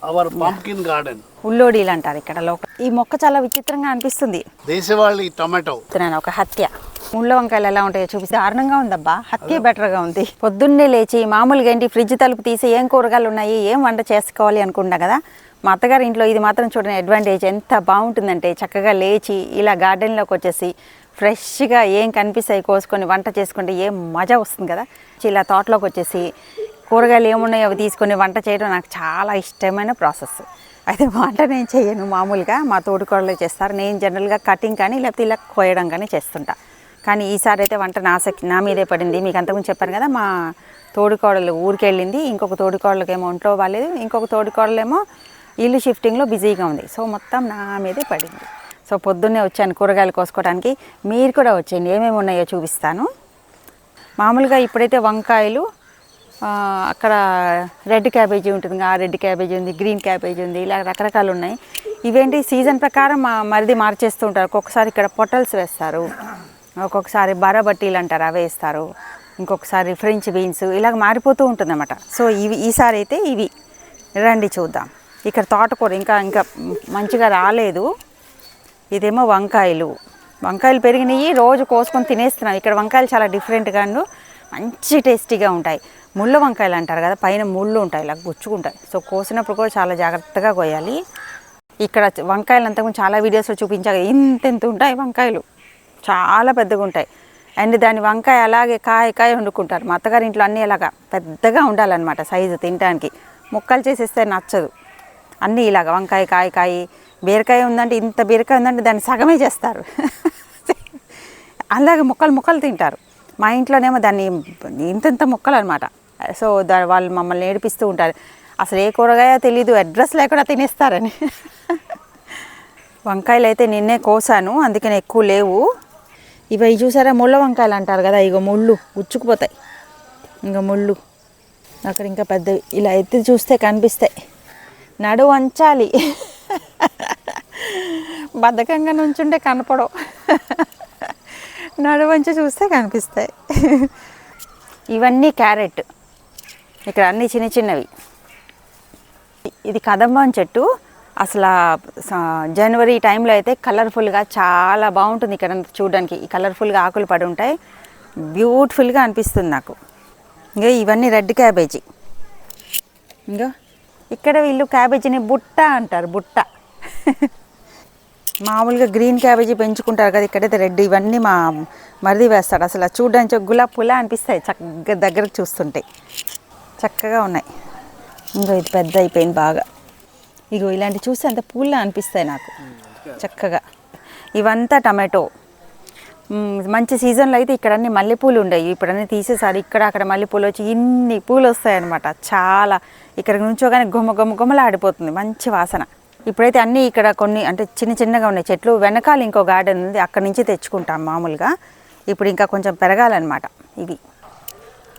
Hour pumpkin garden. ఉల్లోడీలు అంటారు ఇక్కడ local. ఈ మొక్క చాలా విచిత్రంగా అనిపిస్తుంది. దేశవాళీ టొమాటో. ఒక హత్య. ముళ్ళ వంకాయలు ఎలా ఉంటాయో చూపిస్తే దారుణంగా ఉందబ్బా. హత్య బెటర్గా ఉంది. పొద్దున్నే లేచి మామూలుగా ఏంటి ఫ్రిడ్జ్ తలుపు తీసి ఏం కూరగాయలు ఉన్నాయి, ఏం వంట చేసుకోవాలి అనుకున్నా కదా. మా అత్తగారి ఇంట్లో ఇది మాత్రం చూడని అడ్వాంటేజ్ ఎంత బాగుంటుందంటే, చక్కగా లేచి ఇలా గార్డెన్లోకి వచ్చేసి ఫ్రెష్గా ఏం కనిపిస్తాయి కోసుకొని వంట చేసుకుంటే ఏం మజా వస్తుంది కదా. ఇలా తోటలోకి వచ్చేసి కూరగాయలు ఏమున్నాయో అవి తీసుకొని వంట చేయడం నాకు చాలా ఇష్టమైన ప్రాసెస్. అయితే వంట నేను చేయను, మామూలుగా మా తోడుకోడలు చేస్తారు. నేను జనరల్గా కటింగ్ కానీ లేకపోతే ఇలా కోయడం కానీ చేస్తుంటా. కానీ ఈసారి అయితే వంట నా మీదే పడింది. మీకు అంతకుముందు చెప్పాను కదా, మా తోడుకోడలు ఊరికి వెళ్ళింది. ఇంకొక తోడుకోడలకేమో ఒంట్లో బాగాలేదు, ఇంకొక తోడుకోడలేమో ఇల్లు షిఫ్టింగ్లో బిజీగా ఉంది. సో మొత్తం నా మీదే పడింది. సో పొద్దున్నే వచ్చాను కూరగాయలు కోసుకోవడానికి. మీరు కూడా వచ్చేయండి, ఏమేమి ఉన్నాయో చూపిస్తాను. మామూలుగా ఇప్పుడైతే వంకాయలు, అక్కడ రెడ్ క్యాబేజీ ఉంటుంది, ఆ రెడ్ క్యాబేజీ ఉంది, గ్రీన్ క్యాబేజీ ఉంది, ఇలా రకరకాలు ఉన్నాయి. ఇవేంటి సీజన్ ప్రకారం మరిది మార్చేస్తూ ఉంటారు. ఒక్కొక్కసారి ఇక్కడ పొటల్స్ వేస్తారు, ఒక్కొక్కసారి బారాబట్టీలు అంటారు అవి వేస్తారు, ఇంకొకసారి ఫ్రెంచ్ బీన్స్, ఇలాగ మారిపోతూ ఉంటుందన్నమాట. సో ఈసారి అయితే ఇవి రండి చూద్దాం. ఇక్కడ తోటకూర ఇంకా మంచిగా రాలేదు. ఇదేమో వంకాయలు పెరిగినాయి, రోజు కోసుకొని తినేస్తున్నాం. ఇక్కడ వంకాయలు చాలా డిఫరెంట్గాను మంచి టేస్టీగా ఉంటాయి. ముళ్ళ వంకాయలు అంటారు కదా, పైన ముళ్ళు ఉంటాయి, ఇలా గుచ్చుకుంటాయి. సో కోసినప్పుడు కూడా చాలా జాగ్రత్తగా కోయాలి. ఇక్కడ వంకాయలు అంతకుముందు చాలా వీడియోస్లో చూపించాక ఇంత ఉంటాయి వంకాయలు, చాలా పెద్దగా ఉంటాయి. అండ్ దాని వంకాయ అలాగే కాయ వండుకుంటారు. మా అత్తగారి ఇంట్లో అన్నీ ఇలాగా పెద్దగా ఉండాలన్నమాట సైజు, తినడానికి. ముక్కలు చేసేస్తే నచ్చదు. అన్నీ ఇలాగ వంకాయ కాయ, బీరకాయ ఉందంటే ఇంత బీరకాయ ఉందంటే దాన్ని సగమే చేస్తారు. అలాగే ముక్కలు తింటారు. మా ఇంట్లోనేమో దాన్ని ఇంత ముక్కలు అనమాట. సో వాళ్ళు మమ్మల్ని ఏడిపిస్తూ ఉంటారు, అసలు ఏ కూరగాయ తెలీదు, అడ్రస్ లేకుండా తినేస్తారని. వంకాయలు అయితే నిన్నే కోసాను, అందుకని ఎక్కువ లేవు. ఇవి చూసారా ముళ్ళ వంకాయలు అంటారు కదా, ఇగో ముళ్ళు గుచ్చుకుపోతాయి. ఇంకా ముళ్ళు అక్కడ ఇంకా పెద్దవి ఇలా ఎత్తి చూస్తే కనిపిస్తాయి. నడువు వంచాలి, బద్ధకంగా నుంచుంటే కనపడవు, నడువు వంచి చూస్తే కనిపిస్తాయి. ఇవన్నీ క్యారెట్, ఇక్కడ అన్నీ చిన్నవి. ఇది కదంబం చెట్టు. అసలు జనవరి టైంలో అయితే కలర్ఫుల్గా చాలా బాగుంటుంది ఇక్కడ చూడడానికి. ఈ కలర్ఫుల్గా ఆకులు పడి ఉంటాయి, బ్యూటిఫుల్గా అనిపిస్తుంది నాకు. ఇంకా ఇవన్నీ రెడ్ క్యాబేజీ. ఇంకా ఇక్కడ వీళ్ళు క్యాబేజీని బుట్ట అంటారు, బుట్ట. మామూలుగా గ్రీన్ క్యాబేజీ పెంచుకుంటారు కదా, ఇక్కడైతే రెడ్. ఇవన్నీ మా మరిది వేస్తాడు. అసలు చూడడానికి గులాబ్ పులా అనిపిస్తాయి చక్కగా దగ్గరకు చూస్తుంటే, చక్కగా ఉన్నాయి. ఇంకా ఇది పెద్ద అయిపోయింది బాగా. ఇగో ఇలాంటి చూస్తే అంత పూల్లా అనిపిస్తాయి నాకు చక్కగా. ఇవంతా టమాటో. మంచి సీజన్లో అయితే ఇక్కడ అన్ని మల్లెపూలు ఉండేవి, ఇప్పుడు అన్నీ తీసేసారు. ఇక్కడ అక్కడ మల్లెపూలు వచ్చి ఇన్ని పూలు వస్తాయి అన్నమాట. చాలా ఇక్కడ నుంచోగానే గుమ్మలా ఆడిపోతుంది, మంచి వాసన. ఇప్పుడైతే అన్నీ ఇక్కడ కొన్ని అంటే చిన్నగా ఉన్నాయి చెట్లు. వెనకాల ఇంకో గార్డెన్ ఉంది, అక్కడి నుంచి తెచ్చుకుంటాం మామూలుగా. ఇప్పుడు ఇంకా కొంచెం పెరగాలన్నమాట. ఇవి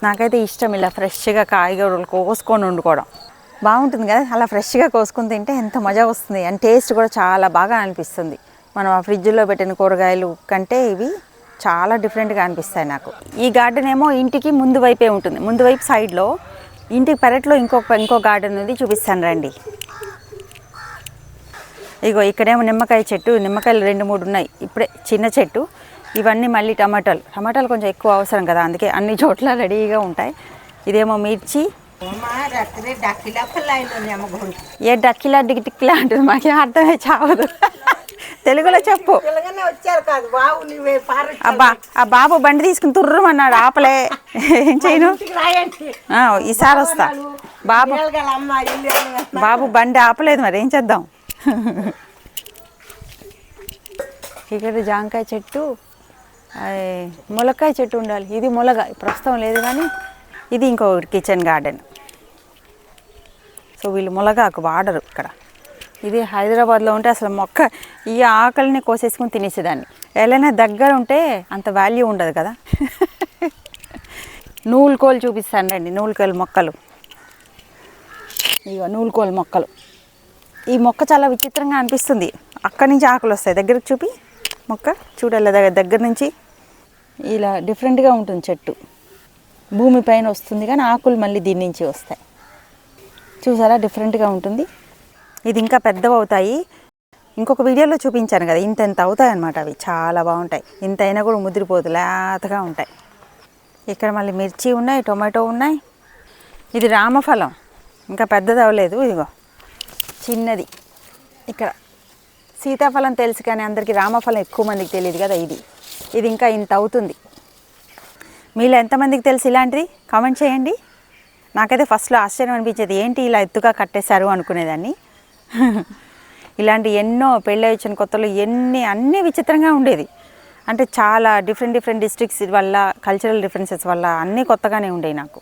నాకైతే ఇష్టం, ఇలా ఫ్రెష్గా కాయగూరలు కోసుకొని వండుకోవడం బాగుంటుంది కదా. అలా ఫ్రెష్గా కోసుకొని తింటే ఎంత మజా వస్తుంది, అండ్ టేస్ట్ కూడా చాలా బాగా అనిపిస్తుంది. మనం ఆ ఫ్రిడ్జ్లో పెట్టిన కూరగాయలు కంటే ఇవి చాలా డిఫరెంట్గా అనిపిస్తాయి నాకు. ఈ గార్డెన్ ఏమో ఇంటికి ముందు వైపే ఉంటుంది, ముందు వైపు సైడ్లో. ఇంటికి పెరట్లో ఇంకో గార్డెన్ ఉంది, చూపిస్తాను రండి. ఇగో ఇక్కడేమో నిమ్మకాయ చెట్టు, నిమ్మకాయలు 2-3 ఉన్నాయి ఇప్పుడే, చిన్న చెట్టు. ఇవన్నీ మళ్ళీ టమాటాలు కొంచెం ఎక్కువ అవసరం కదా, అందుకే అన్ని చోట్ల రెడీగా ఉంటాయి. ఇదేమో మిర్చి. ఏ డక్కిలా డిక్కిలా అంటుంది, మాకే అర్థమే చావదు. తెలుగులో చెప్పు. అబ్బా ఆ బాబు బండి తీసుకుని తుర్రమన్నాడు, ఆపలే. ఏం చేయను, ఈసారి వస్తా. బాబు బండి ఆపలేదు, మరి ఏం చేద్దాం. ఇక్కడ జాంకాయ చెట్టు, ములక్కాయ చెట్టు ఉండాలి. ఇది ములగ ప్రస్తుతం లేదు, కానీ ఇది ఇంకో కిచెన్ గార్డెన్. సో వీళ్ళు ములగాకు వాడరు ఇక్కడ. ఇది హైదరాబాద్లో ఉంటే అసలు మొక్క ఈ ఆకలిని కోసేసుకుని తినేసేదాన్ని. ఎలా దగ్గర ఉంటే అంత వాల్యూ ఉండదు కదా. నూలుకోలు చూపిస్తాను రండి, నూలుకోలు మొక్కలు. ఇక నూలుకోలు మొక్కలు. ఈ మొక్క చాలా విచిత్రంగా అనిపిస్తుంది, అక్కడి నుంచి ఆకులు వస్తాయి. దగ్గరకు చూపి మొక్క చూడాలి, దగ్గర నుంచి ఇలా డిఫరెంట్గా ఉంటుంది చెట్టు. భూమి పైన వస్తుంది కానీ ఆకులు మళ్ళీ దీని నుంచి వస్తాయి. చూసారా డిఫరెంట్గా ఉంటుంది. ఇది ఇంకా పెద్దవి అవుతాయి. ఇంకొక వీడియోలో చూపించాను కదా, ఇంత అవుతాయి అన్నమాట. అవి చాలా బాగుంటాయి. ఇంత అయినా కూడా ముదిరిపోదు, లేతగా ఉంటాయి. ఇక్కడ మళ్ళీ మిర్చి ఉన్నాయి, టొమాటో ఉన్నాయి. ఇది రామఫలం, ఇంకా పెద్దది అవ్వలేదు. ఇదిగో చిన్నది. ఇక్కడ సీతాఫలం తెలుసు కానీ అందరికీ రామఫలం ఎక్కువ మందికి తెలియదు కదా. ఇది ఇంకా ఇంత అవుతుంది. మీలో ఎంతమందికి తెలుసు ఇలాంటిది కామెంట్ చేయండి. నాకైతే ఫస్ట్లో ఆశ్చర్యం అనిపించేది, ఏంటి ఇలా ఎత్తుగా కట్టేశారు అనుకునేదాన్ని. ఇలాంటి ఎన్నో పెళ్ళి వచ్చిన కొత్తలో అన్నీ విచిత్రంగా ఉండేది. అంటే చాలా డిఫరెంట్ డిస్ట్రిక్ట్స్ వల్ల, కల్చరల్ డిఫరెన్సెస్ వల్ల అన్నీ కొత్తగానే ఉండేవి నాకు.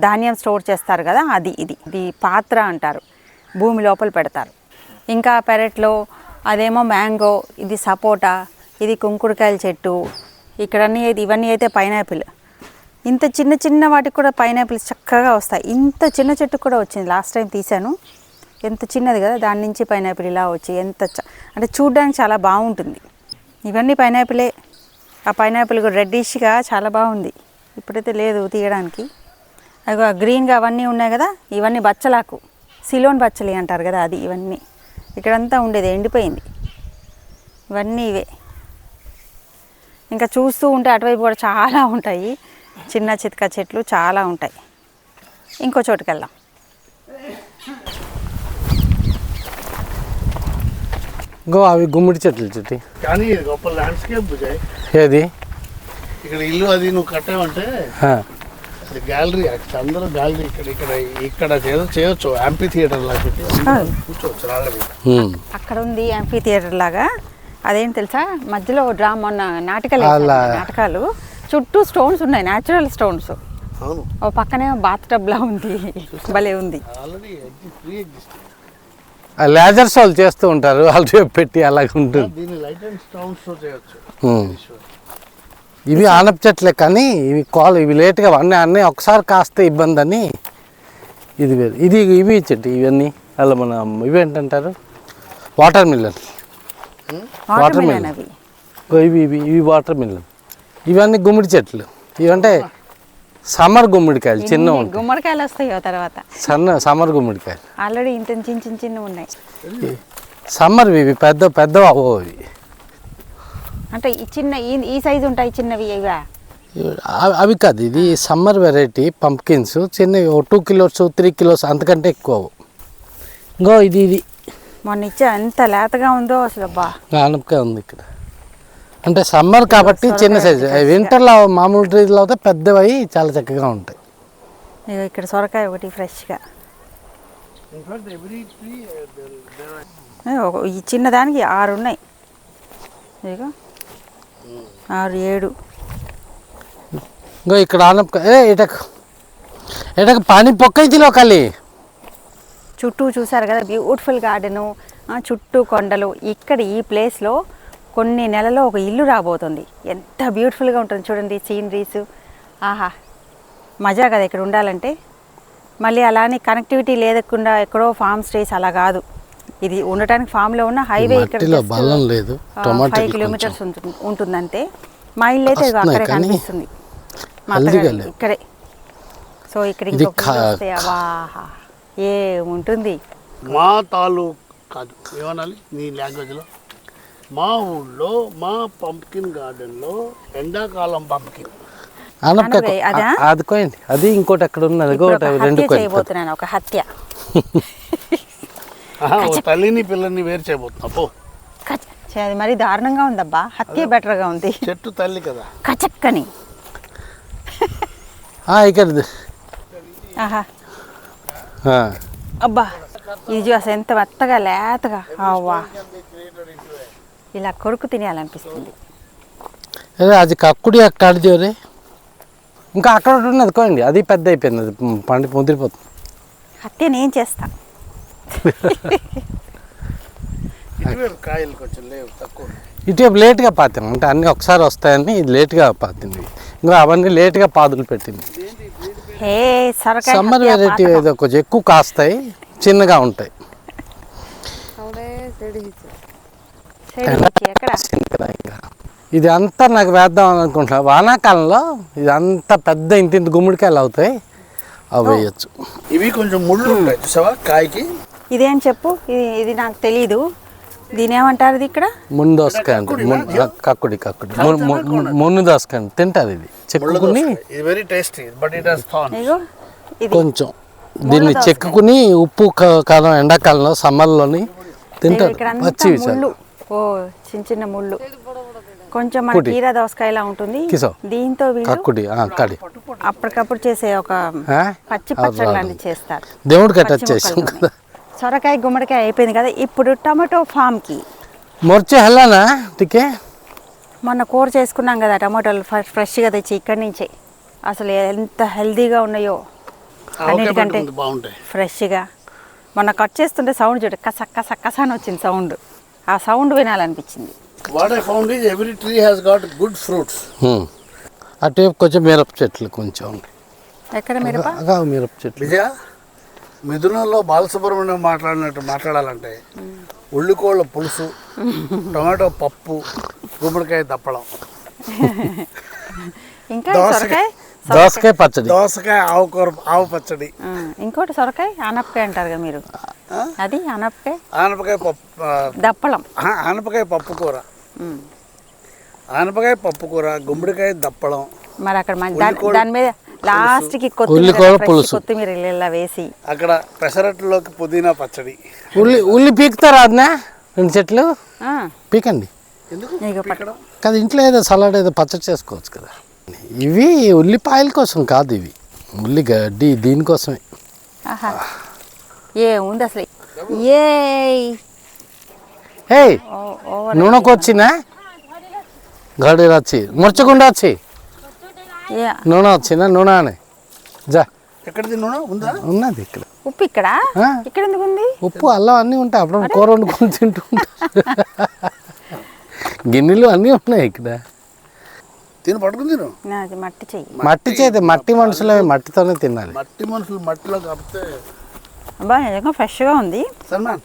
ధాన్యం స్టోర్ చేస్తారు కదా, ఇది పాత్ర అంటారు, భూమి లోపల పెడతారు. ఇంకా పెరట్లో అదేమో మ్యాంగో, ఇది సపోటా, ఇది కుంకుడుకాయల చెట్టు. ఇవన్నీ అయితే పైనాపిల్. ఇంత చిన్న వాటికి కూడా పైనాపిల్స్ చక్కగా వస్తాయి. ఇంత చిన్న చెట్టు కూడా వచ్చింది, లాస్ట్ టైం తీశాను. ఎంత చిన్నది కదా, దాని నుంచి పైనాపిల్ ఇలా వచ్చి అంటే చూడడానికి చాలా బాగుంటుంది. ఇవన్నీ పైనాపిలే. ఆ పైనాపిల్ కూడా రెడ్డిష్గా చాలా బాగుంది. ఇప్పుడైతే లేదు తీయడానికి. అవి గ్రీన్గా అవన్నీ ఉన్నాయి కదా, ఇవన్నీ బచ్చలాకు, సిలోన్ బచ్చలి అంటారు కదా, అది. ఇవన్నీ ఇక్కడంతా ఉండేది, ఎండిపోయింది. ఇవన్నీ ఇవే. ఇంకా చూస్తూ ఉంటే అటువైపు కూడా చాలా ఉంటాయి, చిన్న చితక చెట్లు చాలా ఉంటాయి. ఇంకో చోటుకి వెళ్దాం. అవి గుమ్మడి చెట్లు చెట్టు కానీ ఇది గొప్ప ల్యాండ్స్కేప్ బుజాయ్. ఏది ఇక్కడ ఇల్లు అది నువ్వు కట్టావంటే అది గ్యాలరీ. అందరూ గ్యాలరీ ఇక్కడ చేయొచ్చు. యాంపీ థియేటర్ లాగా కూర్చోవచ్చు రాళ్ళ మీద. అక్కడ ఉంది యాంపీ థియేటర్ లాగా. అదేం తెలుసా, మధ్యలో మొన్న నాటకాలు చుట్టూ స్టోన్స్ ఉన్నాయి, న్యాచురల్ స్టోన్స్. అవును. ఓ పక్కనే బాత్ టబ్ లా ఉంది, భలే ఉంది. Already free existing. లేజర్స్ వాళ్ళు చేస్తూ ఉంటారు, వాళ్ళు పెట్టి అలాగ ఉంటుంది. దీన్ని లైట్ అండ్ స్టోన్స్ తో చేయొచ్చు. ఇవి ఆనప చెట్లే కానీ ఇవి లేట్గా అన్నీ ఒకసారి కాస్తే ఇబ్బంది అని ఇది వేరు. ఇవి చెట్టు ఇవన్నీ అలా మన ఇవేంటంటారు, వాటర్ మిల్లన్. ఇవి వాటర్ మిల్లన్. ఇవన్నీ గుమ్మడి చెట్లు. ఇవంటే సమ్మర్ గుమ్మడికాయలు, చిన్న గుమ్మడికాయలు వస్తాయి తర్వాత. సమ్మర్ గుమ్మడికాయలు ఆల్రెడీ ఇంత చిన్న ఉన్నాయి. సమ్మర్ ఇవి పెద్ద అవి అంటే ఈ సైజు ఉంటాయి చిన్నవి. అవి కాదు, ఇది సమ్మర్ వెరైటీ పంప్కిన్స్. చిన్నవి 2 కిలోస్ 3 కిలోస్ అంతకంటే ఎక్కువ. ఇది మొన్న ఇచ్చా ఎంత లేతగా ఉందో అసలు. అబ్బా ఆనపకాయ ఉంది ఇక్కడ. అంటే సమ్మర్ కాబట్టి చిన్న సైజు. వింటర్లో మామూలు ట్రీలో అయితే పెద్దవి చాలా చక్కగా ఉంటాయి. ఇక్కడ సొరకాయ ఒకటి ఫ్రెష్గా. ఈ చిన్నదానికి 6 ఉన్నాయి. ఇదిగో 6 7. ఇక్కడ ఆనపకాయ ఎటక పానీ పొక్కైతిలో కలి చుట్టూ చూసారు కదా, బ్యూటిఫుల్ గార్డెను, చుట్టూ కొండలు. ఇక్కడ ఈ ప్లేస్లో కొన్ని నెలలో ఒక ఇల్లు రాబోతుంది. ఎంత బ్యూటిఫుల్గా ఉంటుంది చూడండి, సీనరీస్. ఆహా, మజా కదా ఇక్కడ ఉండాలంటే. మళ్ళీ అలానే కనెక్టివిటీ లేదకుండా ఎక్కడో ఫామ్ స్టేస్ అలా కాదు. ఇది ఉండటానికి ఫామ్లో ఉన్న హైవే ఇక్కడ 5 కిలోమీటర్స్ ఉంటుందంటే. మా ఇల్లు అయితే అక్కడే కనిపిస్తుంది, ఇక్కడే. సో ఇక్కడ ఏముంటుంది, మా తాలూకు కాదు ఏమనాలి నీ లాంగ్వేజ్లో, మా ఊళ్ళో మా పంప్కిన్ గార్డెన్లో ఎండాకాలం పంప్కిన్. అది ఇంకోటి అక్కడ ఉన్నది. చేయబోతున్నాను ఒక హత్య. తల్లిని పిల్లల్ని వేరు చేయబోతున్నా. అది మరి దారుణంగా ఉందబ్బా. హత్య బెటర్గా ఉంది. చెట్టు తల్లి కదా, కచక్కని. ఇక్కడ ఆహా, అబ్బా ఇది అసలు ఎంత మెత్తగా లేతగా. అవ్వా, ఇలా కొరుకు తినేయాలనిపిస్తుంది. అది కక్కుడి అక్కడిదే. ఇంకా అక్కడ ఉన్నది కోండి, అది పెద్ద అయిపోయింది, అది పండి ముదిరిపోతుంది. హత్య నేను చేస్తా. కాయలు కొంచెం లేవు తక్కువ. ఇటువైపు లేట్గా పాతాను, అంటే అన్నీ ఒకసారి వస్తాయని ఇది లేట్గా పాతింది. ఇంకా అవన్నీ లేట్గా పాదులు పెట్టింది. సమ్మర్ వెరైటీ ఏదో కొంచెం ఎక్కువ కాస్తాయి, చిన్నగా ఉంటాయి. ఇది అంతా నాకు వేద్దాం అనుకుంటున్నా. వానాకాలంలో ఇది అంతా పెద్ద ఇంత గుమ్మడికాయలు అవుతాయి, అవి వేయచ్చు. ఇవి కొంచెం ముళ్ళు ఉంటాయి చూసావా కాయకి. ఇదేం చెప్పు, ఇది నాకు తెలీదు. దీని ఏమంటారు ఇది ఇక్కడ? మున్నదోసకాయ అంటే కక్కుడి మున్నదోసకాయ తింటారు. ఇది చెక్కుని ఇది very tasty but it has thorns. ఇగో ఇది కొంచెం దీన్ని చెక్కుని ఉప్పు కాలం ఎండాకాలంలో సమ్మర్లోని తింటారు. ఇక్కడ పచ్చి ముళ్ళు, ఓ చిన్న చిన్న ముళ్ళు, కొంచెం మన కీరా దోసకాయలా ఉంటుంది. దీంతో వీళ్ళు కక్కుడి కడి అప్పటికప్పుడు చేసే ఒక పచ్చి పచ్చడి లాంటివి చేస్తారు. దేవుడికి టచ్ చేసాం కదా. సొరకాయ గుమ్మడికాయ అయిపోయింది కదా. ఇప్పుడు టమాటో ఫామ్కి మొర్చి హెల్లానా టికే మొన్న కూర చేసుకున్నాం కదా, టమాటోలు ఫ్రెష్గా తెచ్చి ఇక్కడి నుంచే. అసలు ఎంత హెల్దీగా ఉన్నాయో అన్నిటికంటే ఫ్రెష్గా. మొన్న కట్ చేస్తుంటే సౌండ్ చూడ కస కస కస అని వచ్చింది సౌండ్. ఆ sound వినాలనిపించింది. What I found is every tree has got good fruits. అటు కొంచెం మిరప చెట్లు కొంచెం. ఎక్కడ మిరప? మిరప చెట్లు. విజయ, మిథునంలో బాలసుబ్రహ్మణ్యం మాట్లాడినట్టు మాట్లాడాలంటే ఉల్లికోళ్ళ పులుసు, టొమాటో పప్పు, గుమ్మడికాయ దప్పడం, ఇంకా దోసకాయ పచ్చడి, దోసకాయ ఆవు పచ్చడి, ఇంకోటి సొరకాయ ఆనపకాయ అంటారు కదా మీరు, అది ఆనపకాయ పప్పు దప్పలం, ఆనపకాయ పప్పు కూర, ఆనపకాయ పప్పు కూర, గుమ్మడికాయ దప్పడం. మరి అక్కడ దాని మీద లాస్ట్కి కొత్తిమీర ఇలా వేసి అక్కడ పెసరట్లోకి పుదీనా పచ్చడి. ఉల్లి పీకుతారా అదనా? 2 చెట్లు పీకండి కదా. ఇంట్లో ఏదో సలాడ్ ఏదో పచ్చడి చేసుకోవచ్చు కదా. ఇవి ఉల్లిపాయల కోసం కాదు, ఇవి ఉల్లిగడ్డి దీనికోసమే. ఏ ఉంది అసలు. ఏ నూనెకు వచ్చినా గడి వచ్చి మురచకుండా వచ్చి నూనె వచ్చినా నూనె అని జా. ఎక్కడిది నూనె ఉందా? ఉన్నది ఇక్కడ. ఉప్పు ఇక్కడ ఇక్కడ ఎందుకు ఉంది? ఉప్పు అల్లం అన్నీ ఉంటాయి. అప్పుడు కూర వండుకొని తింటూ ఉంటారు. గిన్నెలు అన్నీ ఉన్నాయి ఇక్కడ. తిని పట్టుకుని తిను. మట్టి చెయ్యి. మట్టి చేతి మట్టి మనుషులు మట్టితోనే తినాలి. మట్టి మనుషులు మట్టిలో కాకపోతే బాగా నిజంగా ఫ్రెష్గా ఉంది. సల్మాన్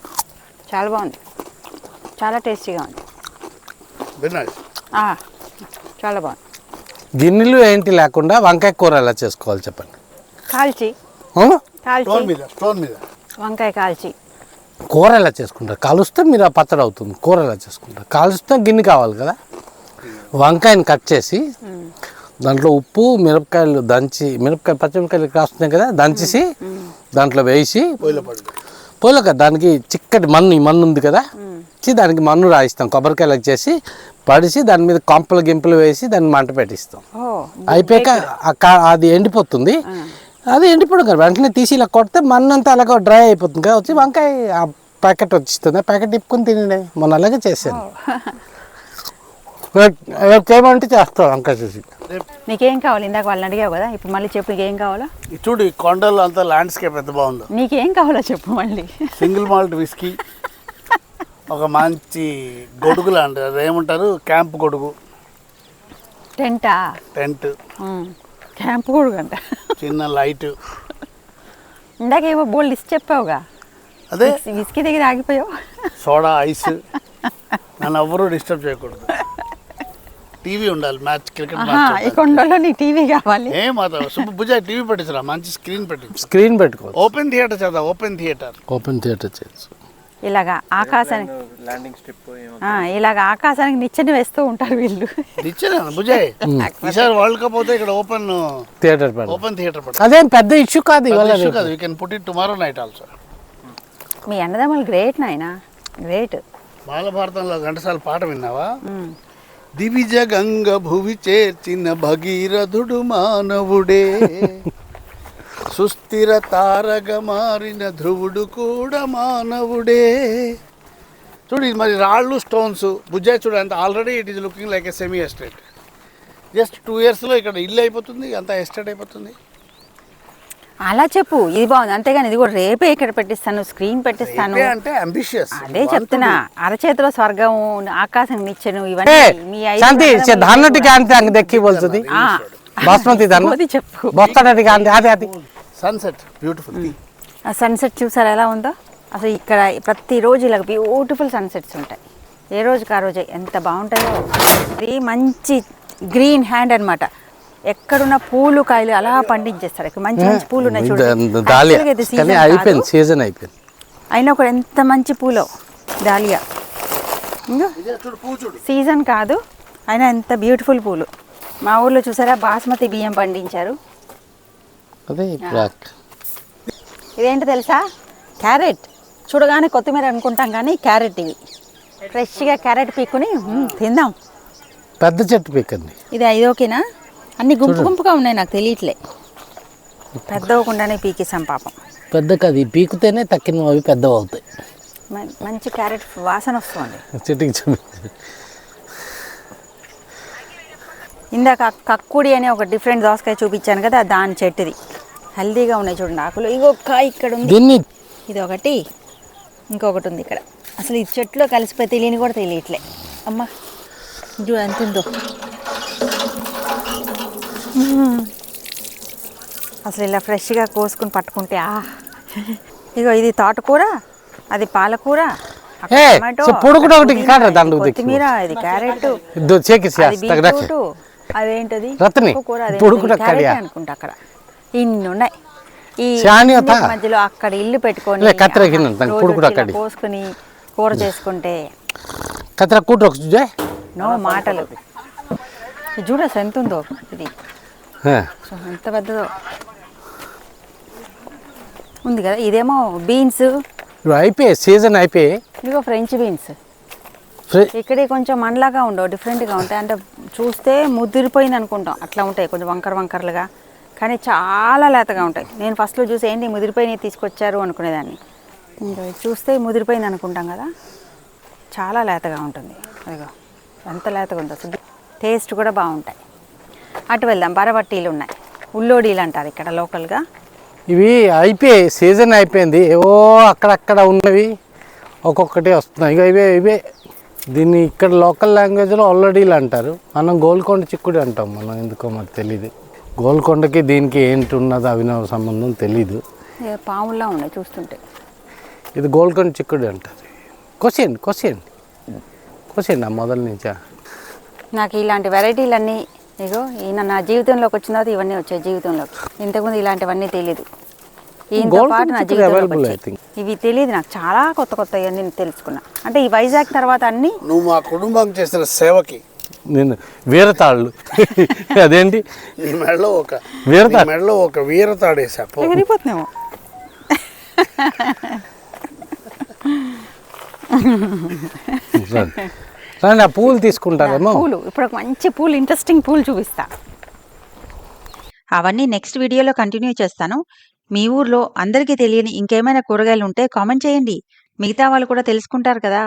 చాలా బాగుంది, చాలా టేస్టీగా ఉంది. చాలా బాగుంది. గిన్నెలు ఏంటి లేకుండా వంకాయ కూర ఎలా చేసుకోవాలి చెప్పండి. కాల్చి వంకాయ కాల్చి కూర ఎలా చేసుకుంటారు? కాలుస్తే మీరు ఆ పచ్చడి అవుతుంది. కూర ఎలా చేసుకుంటారు? కాలుస్తే గిన్నె కావాలి కదా. వంకాయని కట్ చేసి దాంట్లో ఉప్పు మిరపకాయలు దంచి, పచ్చిమిరపకాయలు కాస్తున్నాయి కదా, దంచేసి దాంట్లో వేసి పోలేక దానికి చిక్కటి మన్ను ఉంది కదా, దానికి మన్ను రాయిస్తాం. కొబ్బరికాయలకు చేసి పడిసి దాని మీద గింపులు వేసి దాన్ని మంట పెట్టిస్తాం. అయిపోయాక అది ఎండిపోతుంది. అది ఎండిపోవడం కదా, వెంటనే తీసి ఇలా కొడితే మన్ను అంతా అలాగ డ్రై అయిపోతుంది కదా. వచ్చి వంకాయ ఆ ప్యాకెట్ వచ్చిస్తుంది. ఆ ప్యాకెట్ ఇప్పుకొని తినండి. మొన్న అలాగే చేశాను. చేయమంటే చేస్తాం వంకాయ చూసి. నీకేం కావాలి? ఇందాక వాళ్ళని అడిగావు కదా, ఇప్పుడు మళ్ళీ చెప్పు నీకేం కావాలో. చూడు ఈ కొండలు అంతా ల్యాండ్స్కేప్ ఎంత బాగుందో. నీకేం కావాలో చెప్పు మళ్ళీ. సింగిల్ మాల్ట్ విస్కీ, ఒక మంచి గొడుగు లాంటి, అదేమంటారు, క్యాంప్ గొడుగు. టెంట్ క్యాంప్ గొడుగు అంట. చిన్న లైట్. ఇందాక ఏమో బోల్డ్ లిస్ట్ చెప్పావుగా, అదే విస్కీ దగ్గర ఆగిపోయావు. సోడా, ఐస్, నన్ను ఎవరు డిస్టర్బ్ చేయకూడదు. టీవీ ఉండాలి, మ్యాచ్, క్రికెట్ మ్యాచ్. ఈ కొండలో నీ టీవీ కావాలి. భుజా టీవీ పెట్టించరా, మంచి స్క్రీన్ పెట్టుకో. ఓపెన్ థియేటర్ చేద్దాం. ఓపెన్ థియేటర్ చేయొచ్చు. ఇలాగా ఆకాశానికి నిచ్చెన వేస్తూ ఉంటారు వీళ్ళు. నిచ్చెన భుజాయ్ ఈసారి వరల్డ్ కప్ అయితే ఇక్కడ ఓపెన్ థియేటర్ అదేం పెద్ద ఇష్యూ కాదు. We can put it tomorrow night also. మీ అన్నదమ్ములు గ్రేట్ నాయనా, గ్రేట్. బాలభారతంలో ఘంటసాల పాట విన్నావా? దివిజ గంగ భువి చేర్చిన భగీరథుడు మానవుడే, సుస్థిర తారగ మారిన ధ్రువుడు కూడా మానవుడే. చూడు ఇది మరి రాళ్ళు, స్టోన్స్. బుజ్జాయి చూడు అంత already it is looking like a semi estate. Just 2 yearsలో ఇక్కడ ఇల్లు అయిపోతుంది, అంతా ఎస్టేట్ అయిపోతుంది. అలా చెప్పు, ఇది బాగుంది. అంతేగాని ఇది కూడా రేపే ఇక్కడ పెట్టిస్తాను, స్క్రీన్ పెట్టిస్తాను అంటే అంబిషియస్. అదే చెప్తున్నా. అరచేతిలో స్వర్గం, ఆకాశం నిచ్చెను, ఇవన్నీ చెప్పు. Sunset beautiful. సన్సెట్ చూసారు ఎలా ఉందో అసలు. ఇక్కడ ప్రతిరోజు ఇలా బ్యూటిఫుల్ సన్సెట్స్ ఉంటాయి. ఏ రోజుకి ఆ రోజే ఎంత బాగుంటాయో. ఇది మంచి గ్రీన్ హ్యాండ్ అనమాట. ఎక్కడున్న పూలు కాయలు అలా పండించేస్తారు. ఇక్కడ మంచి మంచి పూలు ఉన్నాయి చూడండి. అయినా ఒక ఎంత మంచి పూలో డాలియా. ఇంకో ఇదే చూడు పువ్వు చూడు. సీజన్ కాదు అయినా ఎంత బ్యూటిఫుల్ పూలు. మా ఊర్లో చూసారా బాస్మతి బియ్యం పండించారు. అదే ఇప్పుడు ఇదేంటి తెలుసా? క్యారెట్. చూడగానే కొత్తిమీర అనుకుంటాం కానీ క్యారెట్ ఇవి. ఫ్రెష్గా క్యారెట్ పీక్కుని తిందాం. పెద్ద చెట్టు పీకండి. ఇది 5 అన్ని గుంపు గుంపుగా ఉన్నాయి, నాకు తెలియట్లే. పెద్దవకుండానే పీకేసాం పాపం. పెద్ద కది పీకుతేనే తక్కిన అవి పెద్దవి అవుతాయి. మంచి క్యారెట్ వాసన వస్తుంది. చెట్టుకి చూపి. ఇందాక కక్కుడి అనే ఒక డిఫరెంట్ దోసకాయ చూపించాను కదా, దాని చెట్టుది. హెల్దీగా ఉన్నాయి చూడండి ఆకులు. ఇంకొక ఇక్కడ ఉంది, దీన్ని ఇది ఒకటి, ఇంకొకటి ఉంది ఇక్కడ. అసలు ఈ చెట్టులో కలిసిపోయి తెలియని కూడా తెలియట్లే. అమ్మ చూడు ఎంత ఉందో. అసలు ఇలా ఫ్రెష్గా కోసుకుని పట్టుకుంటే ఇగో ఇది తోటకూర, అది పాలకూర, అక్కడ టమాటో, పొడుగుడు ఒకటి పుదీనా, కాదు దాంట్లో ఇది కొత్తిమీర, ఇది క్యారెట్, చేకేసి అది బీట్రూట్, అదేంటది రత్ని కూర, పొడుగుడు క్యారెట్ అనుకుంటా. అక్కడ ఇన్ని ఉన్నాయి. ఈ శాని అత్త. మధ్యలో అక్కడ ఇల్లు పెట్టుకొని లే, కత్తిర కింద దానికి రోజు పొడుగుడు వచ్చి ఇలా అక్కడి. కోసుకొని కూర చేసుకుంటే కత్తిర కూటర్ ఒక చూడే. నో మాటలు. ఇది చూడ అసలు ఎంత ఉందో ఇది. సో ఎంత పెద్దదో ఉంది కదా. ఇదేమో బీన్స్, ఇప్పుడు అయిపోయి సీజన్ అయిపోయి. ఇదిగో ఫ్రెంచ్ బీన్స్. ఇక్కడే కొంచెం మనలాగా ఉండవు, డిఫరెంట్గా ఉంటాయి. అంటే చూస్తే ముదిరిపోయింది అనుకుంటాం, అట్లా ఉంటాయి కొంచెం వంకర వంకరలుగా, కానీ చాలా లేతగా ఉంటాయి. నేను ఫస్ట్లో చూసి ఏంటి ముదిరిపోయినవి తీసుకొచ్చారు అనుకునేదాన్ని. ఇంకా చూస్తే ముదిరిపోయింది అనుకుంటాం కదా, చాలా లేతగా ఉంటుంది. అదిగో ఎంత లేతగా ఉందో అసలు. టేస్ట్ కూడా బాగుంటాయి. అటు వెళ్దాం. బరబట్టీలు ఉన్నాయి, ఉల్లోడీలు అంటారు ఇక్కడ లోకల్గా. ఇవి అయిపోయి సీజన్ అయిపోయింది. ఏవో అక్కడక్కడ ఉన్నవి ఒక్కొక్కటి వస్తున్నాయి. ఇక ఇవే దీన్ని ఇక్కడ లోకల్ లాంగ్వేజ్లో ఒల్లడీలు అంటారు. మనం గోల్కొండ చిక్కుడు అంటాం. మనం ఎందుకో మాకు తెలీదు. గోల్కొండకి దీనికి ఏంటి ఉన్నదో అవినవ సంబంధం తెలీదు. పాముల్లా ఉన్నాయి చూస్తుంటే. ఇది గోల్కొండ చిక్కుడు అంటారు. కోసేయండి ఆ మొదల నుంచా. నాకు ఇలాంటి వెరైటీలన్నీ ఇగో ఈయన నా జీవితంలోకి వచ్చిన తర్వాత ఇవన్నీ వచ్చాయి జీవితంలోకి. ఇంతకుముందు ఇలాంటివన్నీ తెలీదు. ఈయనతో పాటు నా జీవితంలోకి వచ్చాయి. ఇవి తెలియదు నాకు, చాలా కొత్త కొత్త ఇవన్నీ తెలుసుకున్నా. అంటే ఈ వైజాగ్ తర్వాత అన్నీ నువ్వు మా కుటుంబం చేసిన సేవకి నేను వీరతాళ్ళు. అదేంటి నీ మెడలో ఒక వీరతాడేసా. ఎగిరిపోతున్నాము. రండి ఆ పూలు తీసుకుంటారేమో. పూలు ఇప్పుడు ఒక మంచి పూలు, ఇంట్రెస్టింగ్ పూలు చూపిస్తా. అవన్నీ నెక్స్ట్ వీడియోలో కంటిన్యూ చేస్తాను. మీ ఊర్లో అందరికీ తెలియని ఇంకేమైనా కూరగాయలు ఉంటే కామెంట్ చేయండి, మిగతా వాళ్ళు కూడా తెలుసుకుంటారు కదా.